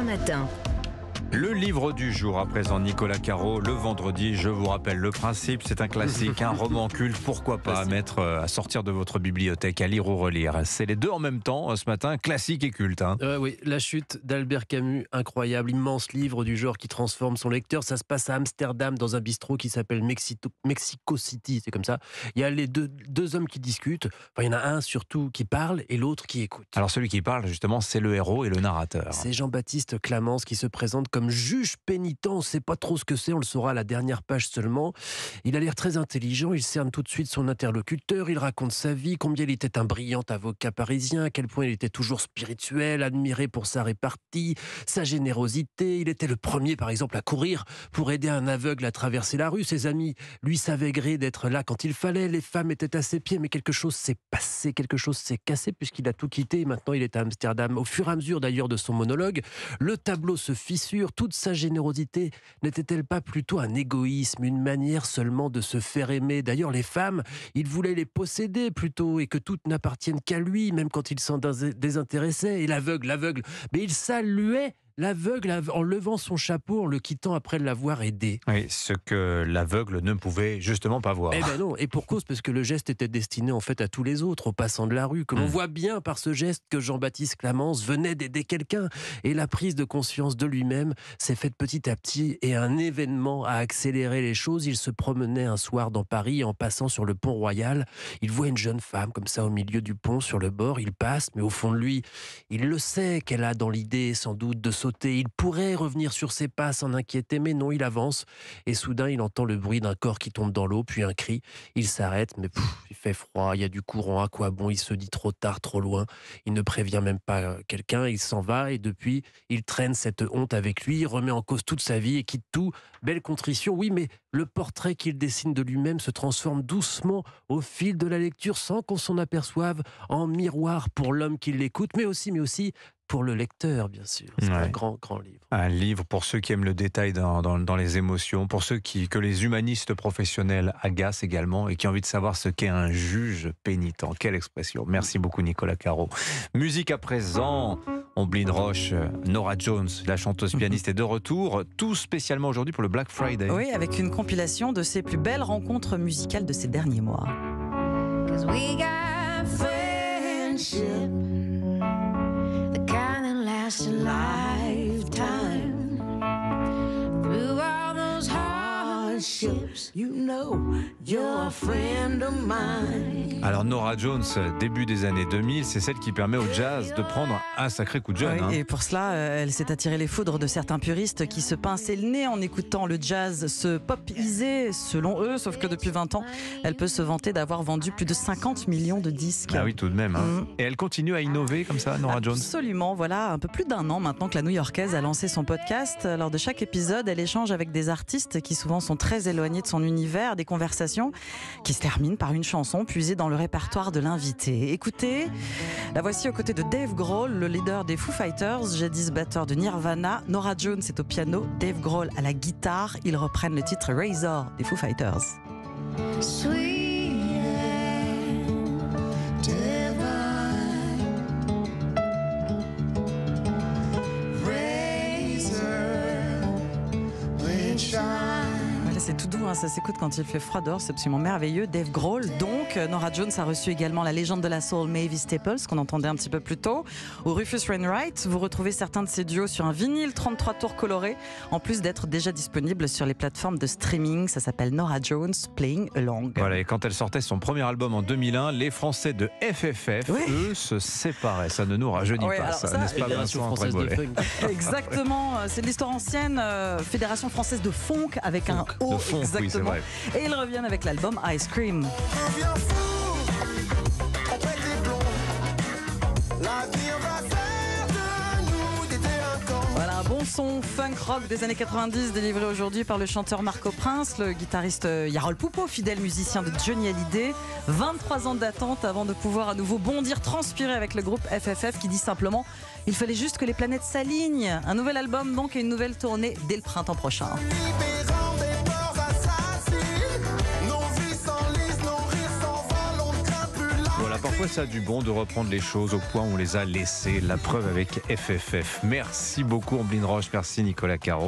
matin. Le livre du jour, à présent Nicolas Caro, le vendredi, je vous rappelle le principe, c'est un classique, un roman culte, pourquoi pas mettre à sortir de votre bibliothèque, à lire ou relire. C'est les deux en même temps ce matin, classique et culte. Oui, La chute d'Albert Camus, incroyable, immense livre du genre qui transforme son lecteur. Ça se passe à Amsterdam dans un bistrot qui s'appelle Mexico City, c'est comme ça. Il y a les deux hommes qui discutent, enfin, il y en a un surtout qui parle et l'autre qui écoute. Alors celui qui parle justement, c'est le héros et le narrateur. C'est Jean-Baptiste Clamence qui se présente comme juge pénitent. On ne sait pas trop ce que c'est, on le saura à la dernière page seulement. Il a l'air très intelligent, il cerne tout de suite son interlocuteur, il raconte sa vie, combien il était un brillant avocat parisien, à quel point il était toujours spirituel, admiré pour sa répartie, sa générosité. Il était le premier, par exemple, à courir pour aider un aveugle à traverser la rue. Ses amis lui savaient gré d'être là quand il fallait. Les femmes étaient à ses pieds, mais quelque chose s'est passé, quelque chose s'est cassé puisqu'il a tout quitté et maintenant il est à Amsterdam. Au fur et à mesure d'ailleurs de son monologue, le tableau se fissure. Toute sa générosité n'était-elle pas plutôt un égoïsme, une manière seulement de se faire aimer? D'ailleurs, les femmes, il voulait les posséder plutôt et que toutes n'appartiennent qu'à lui, même quand il s'en désintéressait. Et l'aveugle, mais il saluait l'aveugle en levant son chapeau, en le quittant après l'avoir aidé. Oui, ce que l'aveugle ne pouvait justement pas voir. Eh ben non, et pour cause, parce que le geste était destiné en fait à tous les autres, aux passants de la rue, que l'on voit bien par ce geste que Jean-Baptiste Clamence venait d'aider quelqu'un. Et la prise de conscience de lui-même s'est faite petit à petit, et un événement a accéléré les choses. Il se promenait un soir dans Paris, en passant sur le pont Royal. Il voit une jeune femme comme ça au milieu du pont, sur le bord. Il passe, mais au fond de lui, il le sait qu'elle a dans l'idée sans doute de sauter. Il pourrait revenir sur ses pas, s'en inquiéter, mais non, il avance. Et soudain, il entend le bruit d'un corps qui tombe dans l'eau, puis un cri. Il s'arrête, mais il fait froid, il y a du courant, à quoi bon? Il se dit trop tard, trop loin. Il ne prévient même pas quelqu'un, il s'en va, et depuis, il traîne cette honte avec lui, il remet en cause toute sa vie et quitte tout. Belle contrition, oui, mais le portrait qu'il dessine de lui-même se transforme doucement au fil de la lecture, sans qu'on s'en aperçoive, en miroir pour l'homme qui l'écoute, mais aussi pour le lecteur, bien sûr. C'est un grand livre. Un livre pour ceux qui aiment le détail dans les émotions, pour ceux que les humanistes professionnels agacent également et qui ont envie de savoir ce qu'est un juge pénitent. Quelle expression. Merci beaucoup Nicolas Caro. Musique à présent, Omblin Roche, Norah Jones, la chanteuse pianiste est de retour, tout spécialement aujourd'hui pour le Black Friday. Oui, avec une compilation de ses plus belles rencontres musicales de ces derniers mois. 'Cause we got friendship, the kind that lasts a lifetime. Through all those hardships, you know you're a friend of mine. Alors Norah Jones, début des années 2000, c'est celle qui permet au jazz de prendre un sacré coup de jeune. Oui, et pour cela, elle s'est attirée les foudres de certains puristes qui se pinçaient le nez en écoutant le jazz se popiser, selon eux, sauf que depuis 20 ans, elle peut se vanter d'avoir vendu plus de 50 millions de disques. Ah oui, tout de même. Et elle continue à innover comme ça, Norah Jones? Absolument, voilà, un peu plus d'un an maintenant que la New-Yorkaise a lancé son podcast. Lors de chaque épisode, elle échange avec des artistes qui souvent sont très éloignés de son univers, des conversations qui se terminent par une chanson puisée dans le répertoire de l'invité. Écoutez, la voici aux côtés de Dave Grohl, le leader des Foo Fighters, jadis batteur de Nirvana. Norah Jones est au piano, Dave Grohl à la guitare. Ils reprennent le titre Razor des Foo Fighters. Sweet and divine. Razor, wind shine. Voilà, c'est tout doux, hein, ça s'écoute quand il fait froid dehors, c'est absolument merveilleux. Dave Grohl, donc. Norah Jones a reçu également la légende de la soul Mavis Staples, qu'on entendait un petit peu plus tôt. Ou Rufus Wainwright, vous retrouvez certains de ces duos sur un vinyle 33 tours coloré, en plus d'être déjà disponible sur les plateformes de streaming. Ça s'appelle Norah Jones Playing Along. Voilà, et quand elle sortait son premier album en 2001, les Français de FFF, eux, se séparaient. Ça ne nous rajeunit pas, ça, n'est-ce pas Fédération Vincent française de Trémollet? funk. Exactement, c'est de l'histoire ancienne, Fédération française de funk avec un O, De funk, oui, c'est exactement. vrai. Et ils reviennent avec l'album Ice Cream. Deviens fou, on pète les plombs. L'avenir va faire de nous des délinquants. Voilà, un bon son funk rock des années 90 délivré aujourd'hui par le chanteur Marco Prince, le guitariste Yarol Poupeau, fidèle musicien de Johnny Hallyday. 23 ans d'attente avant de pouvoir à nouveau bondir, transpirer avec le groupe FFF qui dit simplement il fallait juste que les planètes s'alignent. Un nouvel album donc et une nouvelle tournée dès le printemps prochain. Libérant des ports assassins. Nos vies s'enlisent, nos rires s'envolent, on ne craint plus la. Bon, la porte parfois ça a du bon de reprendre les choses au point où on les a laissées. La preuve avec FFF. Merci beaucoup Ambline Roche, merci Nicolas Caro.